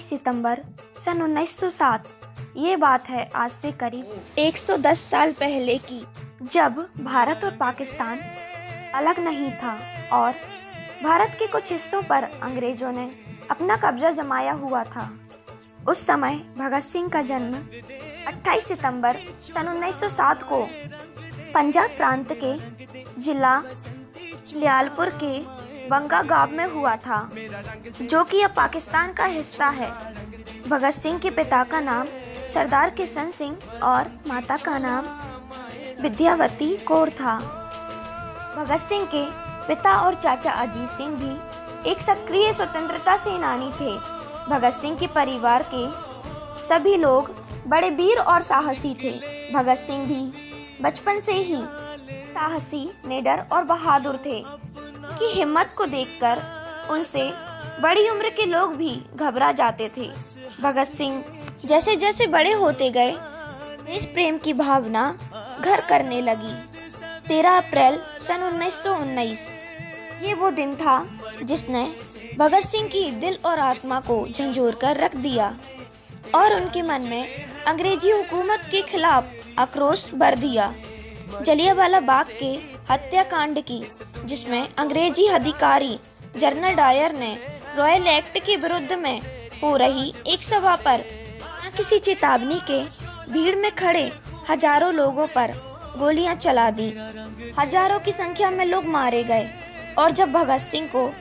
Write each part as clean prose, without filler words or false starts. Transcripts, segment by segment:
सितंबर सन 1907। ये बात है आज से करीब 110 साल पहले की, जब भारत और पाकिस्तान अलग नहीं था और भारत के कुछ हिस्सों पर अंग्रेजों ने अपना कब्जा जमाया हुआ था। उस समय भगत सिंह का जन्म 28 सितंबर सन 1907 को पंजाब प्रांत के जिला लियालपुर के बंगा गांव में हुआ था, जो कि अब पाकिस्तान का हिस्सा है। भगत सिंह के पिता का नाम सरदार किशन सिंह और माता का नाम विद्यावती कौर था। भगत सिंह के पिता और चाचा अजीत सिंह भी एक सक्रिय स्वतंत्रता सेनानी थे। भगत सिंह के परिवार के सभी लोग बड़े वीर और साहसी थे। भगत सिंह भी बचपन से ही साहसी, निडर और बहादुर थे कि हिम्मत को देखकर उनसे बड़ी उम्र के लोग भी घबरा जाते थे। भगत सिंह जैसे जैसे बड़े होते गए, देश प्रेम की भावना घर करने लगी। 13 अप्रैल सन 1919 ये वो दिन था जिसने भगत सिंह की दिल और आत्मा को झंझोर कर रख दिया और उनके मन में अंग्रेजी हुकूमत के खिलाफ आक्रोश भर दिया। जलियांवाला बाग के हत्याकांड की, जिसमें अंग्रेजी अधिकारी जनरल डायर ने रॉयल एक्ट के विरुद्ध में हो रही एक सभा पर बिना किसी चेतावनी के भीड़ में खड़े हजारों लोगों पर गोलियां चला दी। हजारों की संख्या में लोग मारे गए और जब भगत सिंह को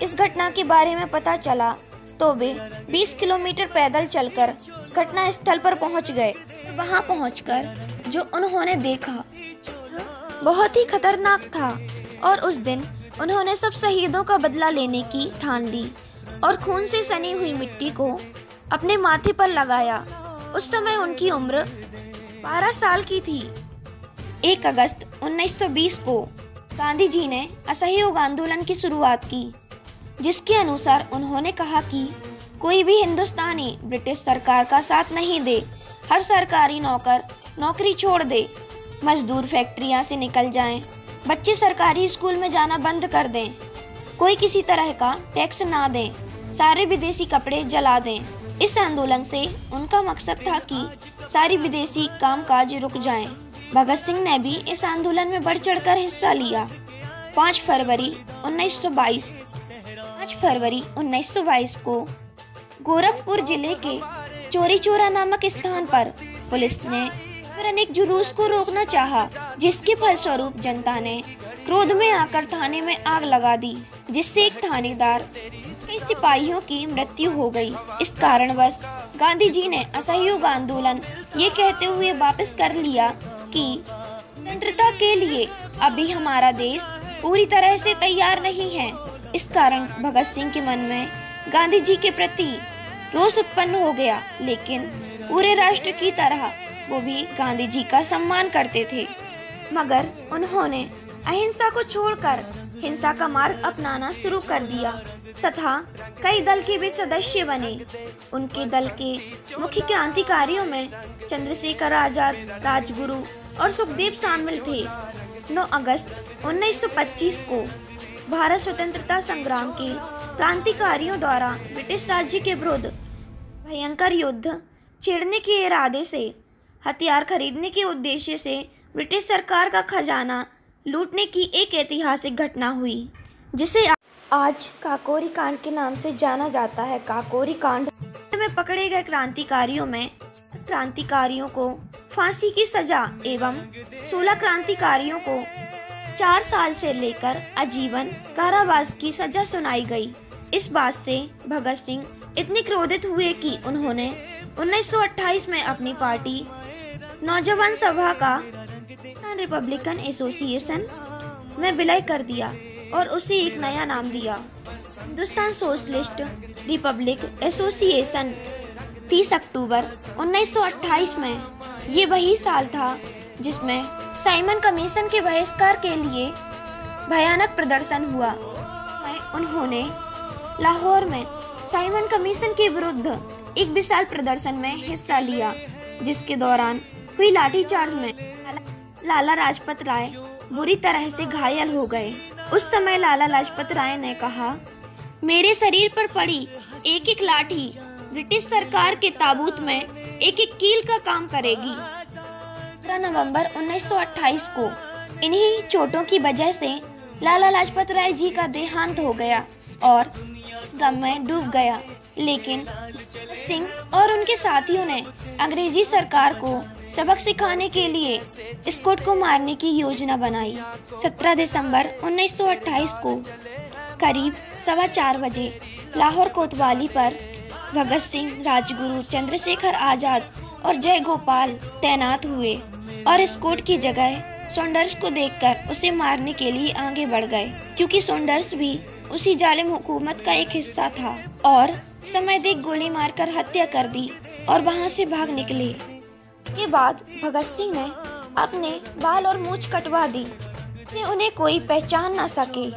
इस घटना के बारे में पता चला तो वे 20 किलोमीटर पैदल चलकर घटना स्थल पर पहुंच गए। वहां पहुंचकर जो उन्होंने देखा बहुत ही खतरनाक था और उस दिन उन्होंने सब शहीदों का बदला लेने की ठान ली और खून से सनी हुई मिट्टी को अपने माथे पर लगाया। उस समय उनकी उम्र 12 साल की थी। 1 अगस्त 1920 को गांधी जी ने असहयोग आंदोलन की शुरुआत की, जिसके अनुसार उन्होंने कहा कि कोई भी हिंदुस्तानी ब्रिटिश सरकार का साथ नहीं दे, हर सरकारी नौकर नौकरी छोड़ दे, मजदूर फैक्ट्रियां से निकल जाएं, बच्चे सरकारी स्कूल में जाना बंद कर दें, कोई किसी तरह का टैक्स ना दें, सारे विदेशी कपड़े जला दें। इस आंदोलन से उनका मकसद था कि सारी विदेशी कामकाज रुक जाएं। भगत सिंह ने भी इस आंदोलन में बढ़ चढ़कर हिस्सा लिया। 5 फरवरी 1922 को गोरखपुर जिले के चोरी चौरा नामक स्थान पर पुलिस ने अनेक जुलूस को रोकना चाहा, जिसके फलस्वरूप जनता ने क्रोध में आकर थाने में आग लगा दी, जिससे एक थानेदार कई सिपाहियों की मृत्यु हो गई। इस कारणवश गांधी जी ने असहयोग आंदोलन ये कहते हुए वापस कर लिया कि स्वतंत्रता के लिए अभी हमारा देश पूरी तरह से तैयार नहीं है। इस कारण भगत सिंह के मन में गांधी जी के प्रति रोष उत्पन्न हो गया, लेकिन पूरे राष्ट्र की तरह वो भी गांधी जी का सम्मान करते थे। मगर उन्होंने अहिंसा को छोड़कर हिंसा का मार्ग अपनाना शुरू कर दिया तथा कई दल के भी सदस्य बने। उनके दल के मुख्य क्रांतिकारियों में चंद्रशेखर आजाद, राजगुरु और सुखदेव शामिल थे। 9 अगस्त 1925 को भारत स्वतंत्रता संग्राम के क्रांतिकारियों द्वारा ब्रिटिश राज्य के विरुद्ध भयंकर युद्ध छेड़ने के इरादे से, हथियार खरीदने के उद्देश्य से ब्रिटिश सरकार का खजाना लूटने की एक ऐतिहासिक घटना हुई, जिसे आज काकोरी कांड के नाम से जाना जाता है। काकोरी कांड में पकड़े गए क्रांतिकारियों को फांसी की सजा एवं 16 क्रांतिकारियों को 4 साल से लेकर आजीवन कारावास की सजा सुनाई गई। इस बात से भगत सिंह इतने क्रोधित हुए कि उन्होंने 1928 में अपनी पार्टी नौजवान सभा का रिपब्लिकन एसोसिएशन में विलय कर दिया और उसे एक नया नाम दिया, हिंदुस्तान सोशलिस्ट रिपब्लिक एसोसिएशन। 30 अक्टूबर 1928 में ये वही साल था जिसमें साइमन कमीशन के बहिष्कार के लिए भयानक प्रदर्शन हुआ। उन्होंने लाहौर में साइमन कमीशन के विरुद्ध एक विशाल प्रदर्शन में हिस्सा लिया, जिसके दौरान हुई लाठीचार्ज में लाला लाजपत राय बुरी तरह से घायल हो गए। उस समय लाला लाजपत राय ने कहा, मेरे शरीर पर पड़ी एक एक लाठी ब्रिटिश सरकार के ताबूत में एक एक कील का काम करेगी। 15 नवंबर 1928 को इन्हीं चोटों की वजह से लाला लाजपत राय जी का देहांत हो गया और इस गम में डूब गया। लेकिन सिंह और उनके साथियों ने अंग्रेजी सरकार को सबक सिखाने के लिए स्कॉट को मारने की योजना बनाई। 17 दिसंबर 1928 को करीब 4:15 बजे लाहौर कोतवाली पर भगत सिंह, राजगुरु, चंद्रशेखर आजाद और जय गोपाल तैनात हुए और स्कॉट की जगह सॉन्डर्स को देखकर उसे मारने के लिए आगे बढ़ गए, क्योंकि सॉन्डर्स भी उसी जालिम हुकूमत का एक हिस्सा था और समय देख गोली मारकर हत्या कर दी और वहां से भाग निकले। के बाद भगत सिंह ने अपने बाल और मूंछ कटवा दी जिससे उन्हें कोई पहचान न सके।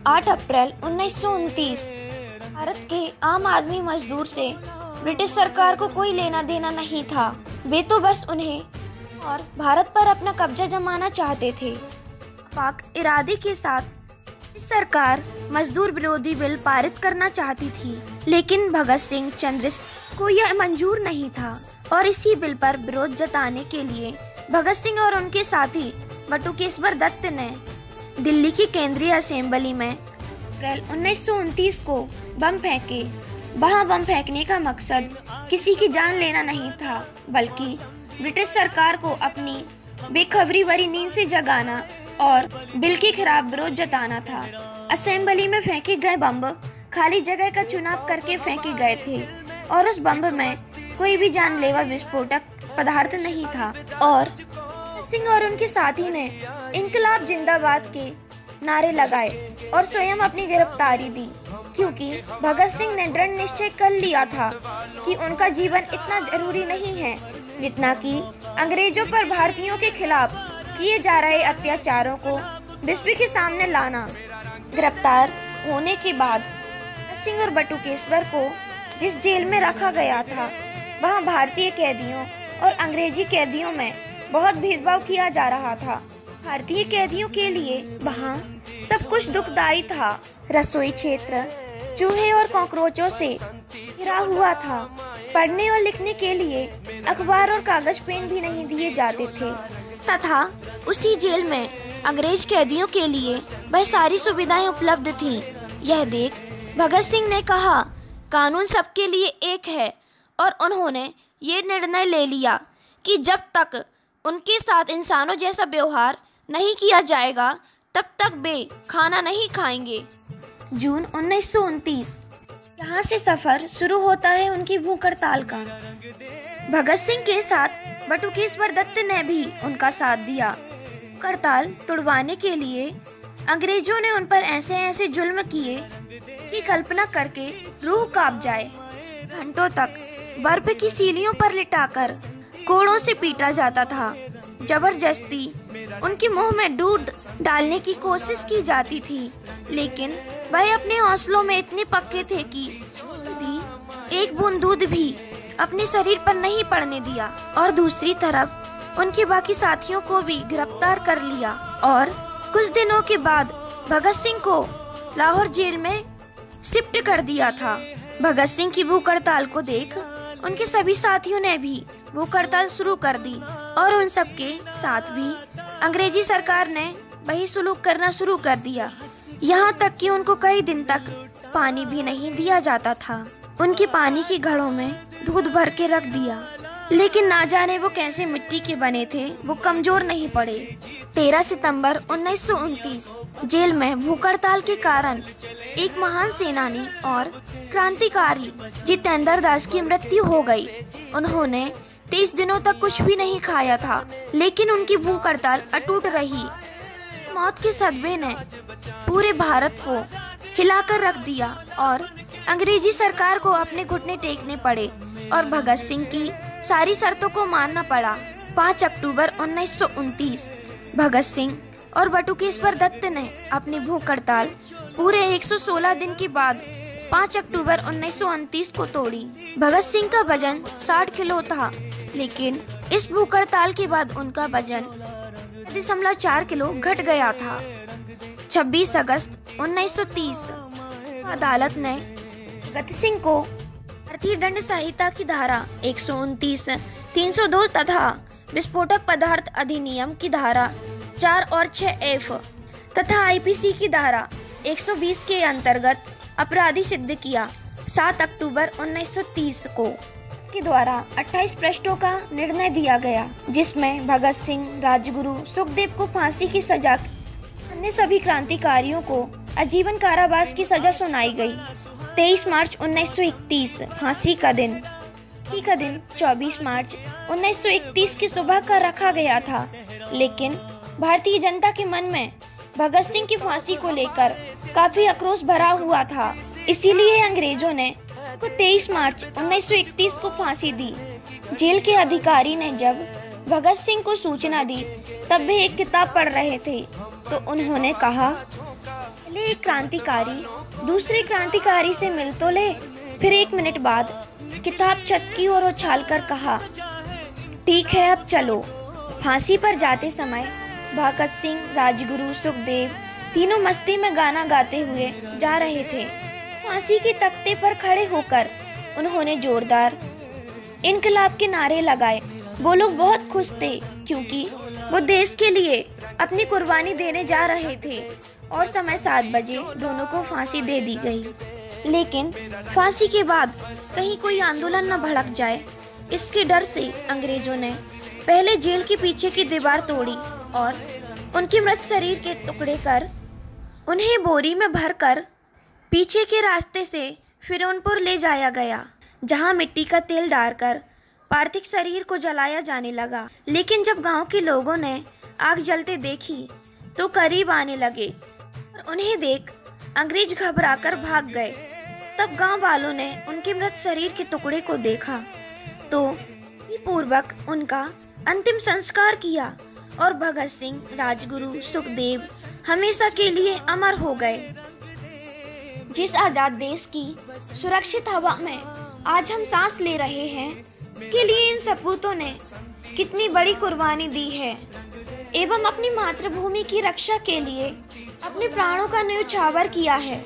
8 अप्रैल 1929 भारत के आम आदमी मजदूर से ब्रिटिश सरकार को कोई लेना देना नहीं था। वे तो बस उन्हें और भारत पर अपना कब्जा जमाना चाहते थे। पाक इरादे के साथ इस सरकार मजदूर विरोधी बिल पारित करना चाहती थी, लेकिन भगत सिंह चंद्रशेखर को यह मंजूर नहीं था और इसी बिल पर विरोध जताने के लिए भगत सिंह और उनके साथी बटुकेश्वर दत्त ने दिल्ली की केंद्रीय असेंबली में अप्रैल 1929 को बम फेंके। वहां बम फेंकने का मकसद किसी की जान लेना नहीं था, बल्कि ब्रिटिश सरकार को अपनी बेखबरी भरी नींद से जगाना और बिल के खिलाफ विरोध जताना था। असेंबली में फेंके गए बम खाली जगह का चुनाव करके फेंके गए थे और उस बम में कोई भी जानलेवा विस्फोटक पदार्थ नहीं था और सिंह और उनके साथी ने इंकलाब जिंदाबाद के नारे लगाए और स्वयं अपनी गिरफ्तारी दी, क्योंकि भगत सिंह ने दृढ़ निश्चय कर लिया था कि उनका जीवन इतना जरूरी नहीं है जितना कि अंग्रेजों पर भारतीयों के खिलाफ किए जा रहे अत्याचारों को विश्व के सामने लाना। गिरफ्तार होने के बाद सिंह और बटुकेश्वर को जिस जेल में रखा गया था, वहां भारतीय कैदियों और अंग्रेजी कैदियों में बहुत भेदभाव किया जा रहा था। भारतीय कैदियों के लिए वहां सब कुछ दुखदाई था। रसोई क्षेत्र चूहे और कॉकरोचों से घिरा हुआ था। पढ़ने और लिखने के लिए अखबार और कागज पेन भी नहीं दिए जाते थे तथा उसी जेल में अंग्रेज कैदियों के लिए वह सारी सुविधाएं उपलब्ध थीं। यह देख भगत सिंह ने कहा, कानून सबके लिए एक है, और उन्होंने ये निर्णय ले लिया कि जब तक उनके साथ इंसानों जैसा व्यवहार नहीं किया जाएगा तब तक वे खाना नहीं खाएंगे। जून 1929 यहाँ से सफर शुरू होता है उनकी भूख हड़ताल का। भगत सिंह के साथ बटुकेश्वर दत्त ने भी उनका साथ दिया। हड़ताल तुड़वाने के लिए अंग्रेजों ने उन पर ऐसे ऐसे जुल्म किए कि कल्पना करके रूह कांप जाए। घंटों तक बर्फ की सीलियों पर लिटाकर कोड़ों से पीटा जाता था। जबरदस्ती उनके मुंह में दूध डालने की कोशिश की जाती थी, लेकिन वह अपने हौसलों में इतने पक्के थे कि भी एक बूंद दूध भी अपने शरीर पर नहीं पड़ने दिया। और दूसरी तरफ उनके बाकी साथियों को भी गिरफ्तार कर लिया और कुछ दिनों के बाद भगत सिंह को लाहौर जेल में शिफ्ट कर दिया था। भगत सिंह की भूख हड़ताल को देख उनके सभी साथियों ने भी भूख हड़ताल शुरू कर दी और उन सबके साथ भी अंग्रेजी सरकार ने वही सुलूक करना शुरू कर दिया। यहाँ तक कि उनको कई दिन तक पानी भी नहीं दिया जाता था। उनके पानी की घड़ों में दूध भर के रख दिया, लेकिन ना जाने वो कैसे मिट्टी के बने थे, वो कमजोर नहीं पड़े। 13 सितंबर 1929 जेल में भूख हड़ताल के कारण एक महान सेनानी और क्रांतिकारी जितेंद्र दास की मृत्यु हो गई। उन्होंने 30 दिनों तक कुछ भी नहीं खाया था, लेकिन उनकी भूख हड़ताल अटूट रही। मौत के सदमे ने पूरे भारत को हिलाकर रख दिया और अंग्रेजी सरकार को अपने घुटने टेकने पड़े और भगत सिंह की सारी शर्तों को मानना पड़ा। 5 अक्टूबर 1929 भगत सिंह और बटुकेश्वर दत्त ने अपनी भूख हड़ताल पूरे 116 दिन के बाद 5 अक्टूबर 1929 को तोड़ी। भगत सिंह का वजन 60 किलो था, लेकिन इस भूख हड़ताल के बाद उनका वजन 4 किलो घट गया था। 26 अगस्त 1930 अदालत ने भगत सिंह को भारतीय दंड संहिता की धारा 129, 302 तथा विस्फोटक पदार्थ अधिनियम की धारा 4 और 6F तथा आईपीसी की धारा 120 के अंतर्गत अपराधी सिद्ध किया। 7 अक्टूबर 1930 को के द्वारा 28 पृष्ठों का निर्णय दिया गया, जिसमें भगत सिंह, राजगुरु, सुखदेव को फांसी की सजा, अन्य सभी क्रांतिकारियों को आजीवन कारावास की सजा सुनाई गई। 23 मार्च 1931 फांसी का दिन। फांसी का दिन 24 मार्च 1931 की सुबह का रखा गया था, लेकिन भारतीय जनता के मन में भगत सिंह की फांसी को लेकर काफी आक्रोश भरा हुआ था। इसीलिए अंग्रेजों ने 23 मार्च 1931 को फांसी दी। जेल के अधिकारी ने जब भगत सिंह को सूचना दी, तब वे एक किताब पढ़ रहे थे, तो उन्होंने कहा, पहले एक क्रांतिकारी दूसरे क्रांतिकारी से मिल तो ले। फिर 1 मिनट बाद किताब छत की ओर उछालकर कहा, ठीक है, अब चलो। फांसी पर जाते समय भगत सिंह, राजगुरु, सुखदेव तीनों मस्ती में गाना गाते हुए जा रहे थे। फांसी के तख्ते पर खड़े होकर उन्होंने जोरदार इनकलाब के नारे लगाए। वो लोग बहुत खुश थे, क्योंकि वो देश के लिए अपनी कुर्बानी देने जा रहे थे और समय 7 बजे दोनों को फांसी दे दी गई। लेकिन फांसी के बाद कहीं कोई आंदोलन न भड़क जाए, इसके डर से अंग्रेजों ने पहले जेल के पीछे की दीवार तोड़ी और उनके मृत शरीर के टुकड़े कर उन्हें बोरी में भरकर पीछे के रास्ते से फिरोनपुर ले जाया गया, जहां मिट्टी का तेल डालकर पार्थिव शरीर को जलाया जाने लगा। लेकिन जब गांव के लोगों ने आग जलते देखी तो करीब आने लगे और उन्हें देख अंग्रेज घबराकर भाग गए। तब गांव वालों ने उनके मृत शरीर के टुकड़े को देखा तो पूर्वक उनका अंतिम संस्कार किया और भगत सिंह, राजगुरु, सुखदेव हमेशा के लिए अमर हो गए। जिस आजाद देश की सुरक्षित हवा में आज हम सांस ले रहे हैं, इसके लिए इन सपूतों ने कितनी बड़ी कुर्बानी दी है एवं अपनी मातृभूमि की रक्षा के लिए अपने प्राणों का न्यौछावर किया है।